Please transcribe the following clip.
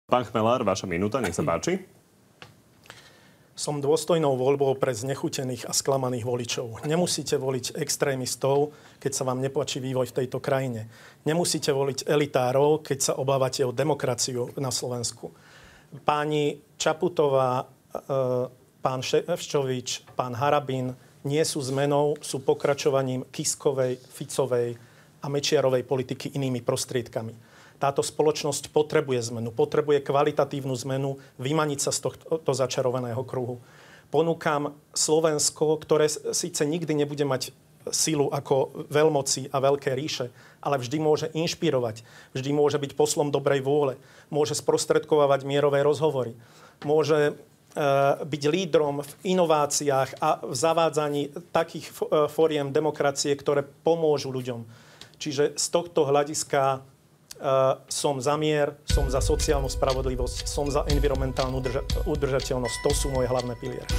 Pán Chmelár, vaša minúta, nech sa páči. Som dôstojnou voľbou pre znechutených a sklamaných voličov. Nemusíte voliť extrémistov, keď sa vám nepáči vývoj v tejto krajine. Nemusíte voliť elitárov, keď sa obávate o demokraciu na Slovensku. Páni Čaputová, pán Šefčovič, pán Harabin nie sú zmenou, sú pokračovaním Kiskovej, Ficovej a Mečiarovej politiky inými prostriedkami. Táto spoločnosť potrebuje zmenu, potrebuje kvalitatívnu zmenu, vymaniť sa z tohto začarovaného kruhu. Ponúkam Slovensko, ktoré síce nikdy nebude mať silu ako veľmoci a veľké ríše, ale vždy môže inšpirovať, vždy môže byť poslom dobrej vôle, môže sprostredkovávať mierové rozhovory, môže byť lídrom v inováciách a v zavádzaní takých foriem demokracie, ktoré pomôžu ľuďom. Čiže z tohto hľadiska som za mier, som za sociálnu spravodlivosť, som za environmentálnu udržateľnosť. To sú moje hlavné piliere.